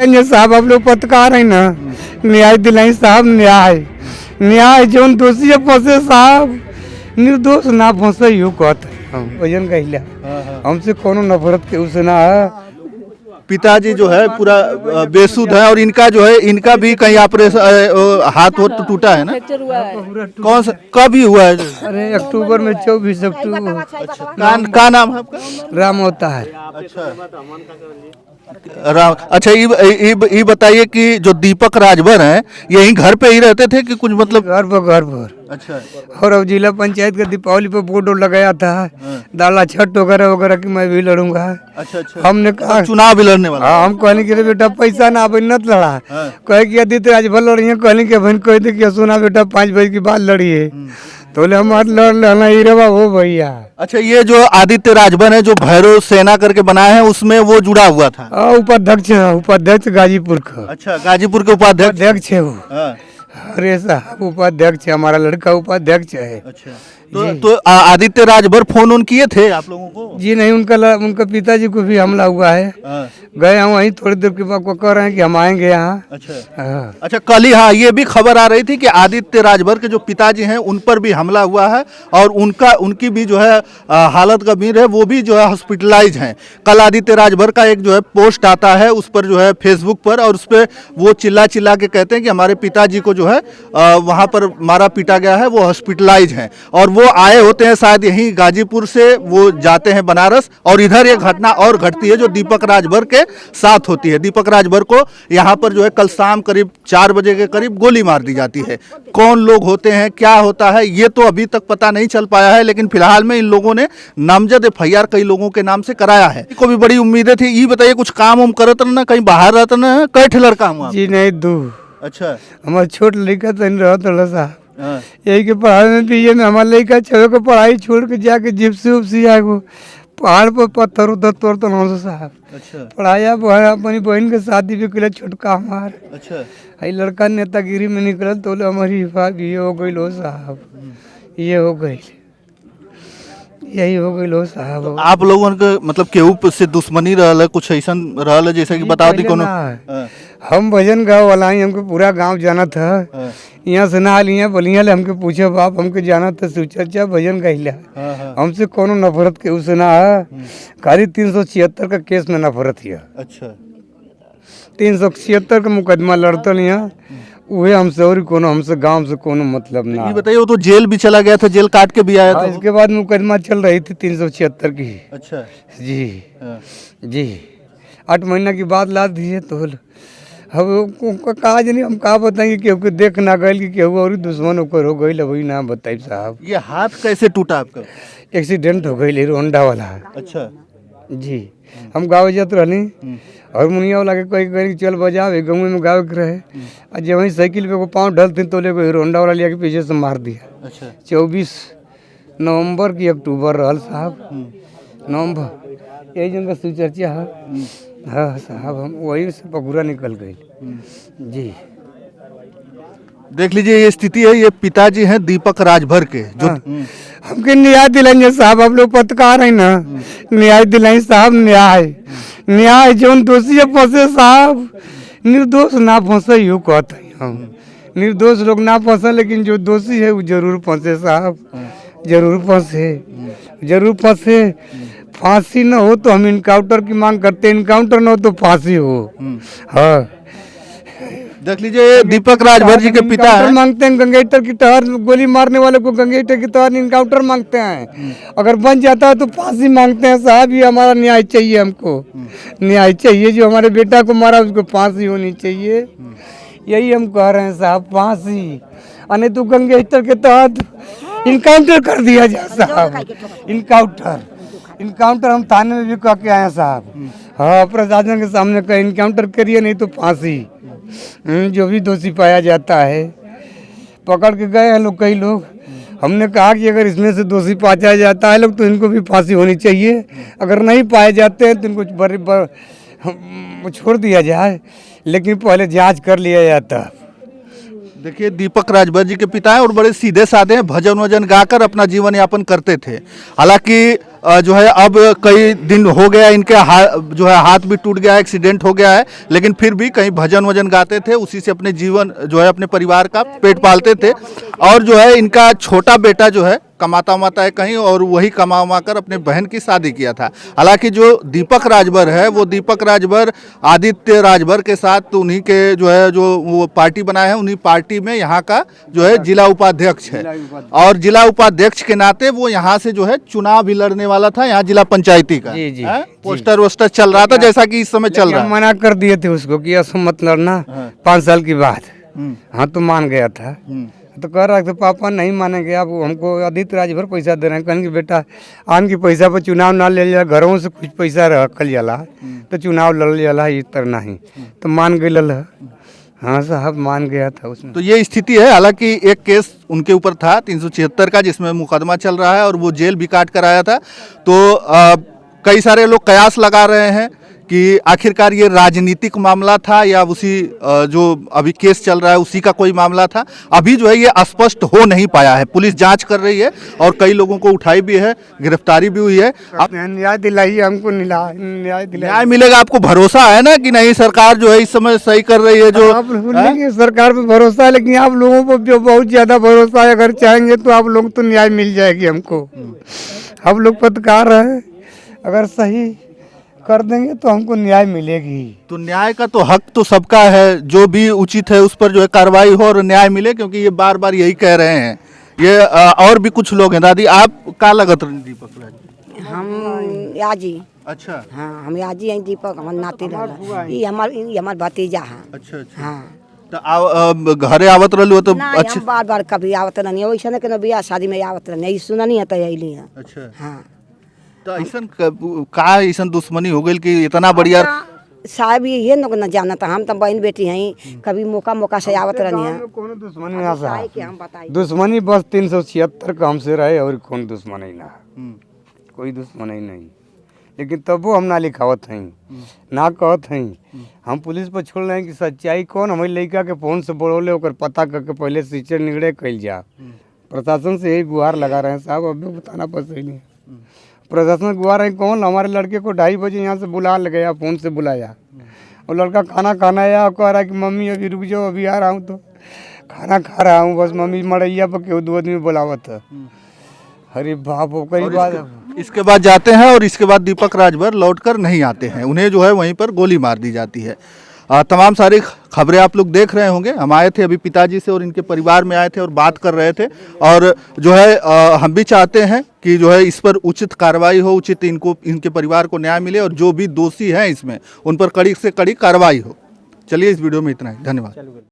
साहब आप लोग पत्रकार है ना, न्याय दिलाई साहब, न्याय न्याय जो दोषी फंसे साहब, निर्दोष ना फंसे यू कहते हम वजन कहला। हमसे कोनो नफरत के उससे ना है। पिताजी जो है पूरा बेसुध है और इनका जो है इनका भी कहीं ऑपरेशन हाथ वो टूटा है ना। कौन सा कब ही हुआ है? अरे अक्टूबर में 24 अक्टूबर। का नाम है आपका? राम होता है। राम। अच्छा ये बताइए कि जो दीपक राजभर हैं यही घर पे ही रहते थे कि कुछ मतलब? घर पर। अच्छा। और अब जिला पंचायत का दीपावली पे बोर्ड लगाया था, दाला छठ वगैरह वगैरह की मैं भी लड़ूंगा। अच्छा। हमने कहा चुनाव भी लड़ने वाला? हाँ, हम कहने के बेटा पैसा ना अब न लड़ा। कहे कि आदित्य राजभर लड़िए, कहने के बहन कह दे कि सुना बेटा 5 बजे के बाद लड़िए। तो बोले हमारे लड़ लेना ही रहा हो भैया। अच्छा, ये जो आदित्य राजभर है जो भैरव सेना करके बनाया है उसमें वो जुड़ा हुआ था? उपाध्यक्ष गाजीपुर का। अच्छा, गाजीपुर के उपाध्यक्ष है वो। अरे साहब उपाध्यक्ष है, हमारा लड़का उपाध्यक्ष है। अच्छा, तो आदित्य राजभर फोन किए थे आप लोगों को? जी नहीं, उनका पिताजी को भी हमला हुआ है। गए हम वहीं थोड़ी देर के बाद को कह रहे हैं कि हम आएंगे यहाँ। अच्छा, कल ही हाँ ये भी खबर आ रही थी कि आदित्य राजभर के जो पिताजी हैं उन पर भी हमला हुआ है और उनकी भी जो है हालत गंभीर है, वो भी जो है हॉस्पिटलाइज हैं। कल आदित्य राजभर का एक जो है पोस्ट आता है उस पर जो है फेसबुक पर, और उस पर वो चिल्ला के कहते हैं कि हमारे पिताजी को जो है वहाँ पर मारा पीटा गया है, वो हॉस्पिटलाइज हैं। और वो आए होते हैं शायद यहीं गाजीपुर से, वो जाते हैं बनारस और इधर ये घटना और घटती है जो दीपक राजभर के साथ होती है। दीपक राजभर को यहाँ पर जो है कल शाम करीब 4 बजे के करीब गोली मार दी जाती है। कौन लोग होते हैं, क्या होता है, ये तो अभी तक पता नहीं चल पाया है, लेकिन फिलहाल में इन लोगों ने नामजद FIR कई लोगों के नाम से कराया है। को भी बड़ी उम्मीदें थी। ये बताइए कुछ काम उम करत ना, कहीं बाहर रहता ना, कई ठेलर काम हुआ? जी नहीं, दू। अच्छा, हमारा छोट लड़का तो नहीं रहा थोड़ा सा यही के पढ़ाई में भी ये हमारा लड़का छवे को पढ़ाई छोड़ के जाके जिप्सी उपसी आए वो पहाड़ पर पत्थर उधर तोड़ तो ना साहब। अच्छा, पढ़ाया अपनी बहन के शादी भी के छोटका हमार। अच्छा, आई लड़का नेतागिरी में निकल तो हमारी हिफाजत ये हो गई लो साहब, ये हो गई, यही हो गई लो साहब। तो आप लोगों के मतलब केहू से दुश्मनी रहल, कुछ ऐसा रहल जैसे कि बता दी कोनो? हम भजन गाँव वाला ही, हमको पूरा गांव जाना था। यहाँ से ना लिया बलिया ले हमके पूछे बाप हमके जाना था सुचर्चा भजन गाइला। हमसे कोनो नफरत के उससे ना है, खाली 376 का केस में नफरत है। अच्छा, 376 का मुकदमा लड़ता नहीं है वही हमसे, और कोनो हमसे गांव से कोनो मतलब ना। ये बताइए, वो तो जेल भी चला गया था, जेल काट के भी आया था। इसके बाद मुकदमा चल रही थी 376 की। अच्छा जी 8 महीना की बात ला दिए तो अब काज नहीं, हम कहा बताएंगे केहू के देख ना गए कि केहू और दुश्मन होकर हो गई, वही ना बताइए साहब। ये हाथ कैसे टूटा आपका? एक्सीडेंट हो गई होंडा वाला। अच्छा जी, हम गाँव जाते रहनी और मुनिया वाला के कहीं चल बजावे गाँव में गाँव के रहे, और जब वहीं साइकिल पे को पाँव ढलते तो ले हीरो होंडा वाला लिया के पीछे से मार दिया। अच्छा, 24 नवंबर की अक्टूबर रहल साहब, नवंबर यही जन का सुचर्चा है। हाँ साहब, हम वही से पकूरा निकल गई। जी देख लीजिए, ये स्थिति है। ये पिताजी हैं दीपक राजभर के जो हमके न्याय दिलाएंगे साहब, आप लोग पत्रकार है ना, न्याय दिलाएंगे साहब, न्याय जो दोषी फंसे साहब, निर्दोष ना फंसे यू कहते हैं हम। निर्दोष लोग ना फंसे, लेकिन जो दोषी है वो जरूर फंसे साहब, जरूर फंसे। फांसी न हो तो हम इनकाउंटर की मांग करते हैं, इनकाउंटर न हो तो फांसी हो। हाँ, देख लीजिए, दीपक राजभर जी के पिता हैं। मांगते हैं गंगेटर की टहर, गोली मारने वाले को गंगेटर की टहर इनकाउंटर मांगते हैं, अगर बन जाता है तो फांसी मांगते हैं साहब। ये हमारा न्याय चाहिए, हमको न्याय चाहिए। जो हमारे बेटा को मारा उसको फांसी होनी चाहिए, यही हम कह रहे हैं साहब, फांसी। अने तो गंगेटर के तहत इनकाउंटर कर दिया जाए साहब, इनकाउंटर हम थाने में भी कह के आए साहब। हाँ, प्रशासन के सामने का इनकाउंटर करिए, नहीं तो फांसी। जो भी दोषी पाया जाता है पकड़ के गए हैं लोग, कई लोग। हमने कहा कि अगर इसमें से दोषी पाया जाता है लोग तो इनको भी फांसी होनी चाहिए, अगर नहीं पाए जाते हैं तो इनको छोड़ दिया जाए, लेकिन पहले जांच कर लिया जाता। देखिए, दीपक राजभर जी के पिता हैं और बड़े सीधे साधे हैं, भजन वजन गाकर अपना जीवन यापन करते थे। हालांकि जो है अब कई दिन हो गया इनके जो है हाथ भी टूट गया है, एक्सीडेंट हो गया है, लेकिन फिर भी कहीं भजन वजन गाते थे, उसी से अपने जीवन जो है अपने परिवार का पेट पालते थे। और जो है इनका छोटा बेटा जो है कमाता उमाता है कहीं, और वही कमा उमा कर अपने बहन की शादी किया था। हालांकि जो दीपक राजभर है वो दीपक राजभर आदित्य राजभर के साथ तो उन्हीं के जो है जो वो पार्टी बनाए हैं, उन्हीं पार्टी में यहाँ का जो है जिला उपाध्यक्ष है, और जिला उपाध्यक्ष के नाते वो यहाँ से जो है चुनाव भी लड़ने वाला था, यहाँ जिला पंचायती का। जी, जी, पोस्टर वोस्टर चल रहा था जैसा कि इस समय चल रहा हम है। मना कर दिए थे उसको कि ऐसा मत लड़ना 5 साल की बात। हाँ तो मान गया था, तो कह रहा था पापा नहीं मानेंगे आप, हमको आदित्य राजभर पैसा दे रहे हैं। कहने कि बेटा आन की पैसा पर चुनाव ना ले लिया, घरों से कुछ पैसा रखल जाला तो चुनाव लड़ जाला, इस तरह नहीं तो मान गए लल। हाँ साहब मान गया था उसमें। तो ये स्थिति है। हालांकि एक केस उनके ऊपर था 376 का, जिसमें मुकदमा चल रहा है और वो जेल भी काट कर आया था। तो कई सारे लोग कयास लगा रहे हैं कि आखिरकार ये राजनीतिक मामला था या उसी जो अभी केस चल रहा है उसी का कोई मामला था। अभी जो है ये स्पष्ट हो नहीं पाया है, पुलिस जांच कर रही है और कई लोगों को उठाई भी है, गिरफ्तारी भी हुई है। न्याय दिलाइए हमको, न्याय दिलाइए। न्याय मिलेगा? आपको भरोसा है ना कि नहीं सरकार जो है इस समय सही कर रही है? जो लेकिन सरकार पे भरोसा है, लेकिन आप लोगों को जो बहुत ज्यादा भरोसा है, अगर चाहेंगे तो आप लोग तो न्याय मिल जाएगी हमको। हम लोग पत्रकार हैं, अगर सही कर देंगे तो हमको न्याय मिलेगी। तो न्याय का तो हक तो सबका है, जो भी उचित है उस पर जो है कार्रवाई हो और न्याय मिले, क्योंकि ये बार बार यही कह रहे हैं। ये और भी कुछ लोग हैं। दादी आप का लगत दीपक राज? हम याजी। अच्छा हाँ हम याजी हैं, दीपक हमारे नाते रहला। ये हमार भतीजा है। अच्छा अच्छा। हाँ तो घरे आवत रहलू तो ना अच्छा। हम बार बार कभी आवत नहीं, वैसे न के बियाह शादी में आवत नहीं, सुना नहीं आता यही है। अच्छा हाँ तो ऐसन का ऐसन दुश्मनी हो गई कि इतना बढ़िया साहब ये लोग न जानता, हम तो बहन बेटी हैं, कभी मौका से आवत रहनी है। कौन दुश्मनी ना साहब, कि हम बताइए दुश्मनी बस 376 का हमसे रहे और कौन दुश्मनी ना, कोई दुश्मनी नहीं। लेकिन तबो हम ना लिखावत हैं, ना कहत हैं। हम पुलिस पर छोड़ रहे हैं कि सच्चाई कौन, हमारे लड़का के फोन से बोले ओकर पता करके पहले सीचर निगड़े कल जा। प्रशासन से यही गुहार लगा रहे हैं साहब, अभी बताना पसंद नहीं। प्रशासन गुहार है कौन, हमारे लड़के को 2:30 बजे यहाँ से बुला गया, फ़ोन से बुलाया, और लड़का खाना खाना आया, कह रहा है कि मम्मी अभी रुक जाओ, अभी आ रहा हूँ। तो खाना खा रहा हूँ, बस मम्मी मड़ैया पर केहू 2 आदमी बुलावत है। अरे बाप कई बात। इसके बाद जाते हैं और इसके बाद दीपक राजभर लौटकर नहीं आते हैं, उन्हें जो है वहीं पर गोली मार दी जाती है। तमाम सारी खबरें आप लोग देख रहे होंगे। हम आए थे अभी पिताजी से और इनके परिवार में आए थे और बात कर रहे थे, और जो है हम भी चाहते हैं कि जो है इस पर उचित कार्रवाई हो, उचित इनके परिवार को न्याय मिले, और जो भी दोषी हैं इसमें उन पर कड़ी से कड़ी कार्रवाई हो। चलिए इस वीडियो में इतना ही, धन्यवाद।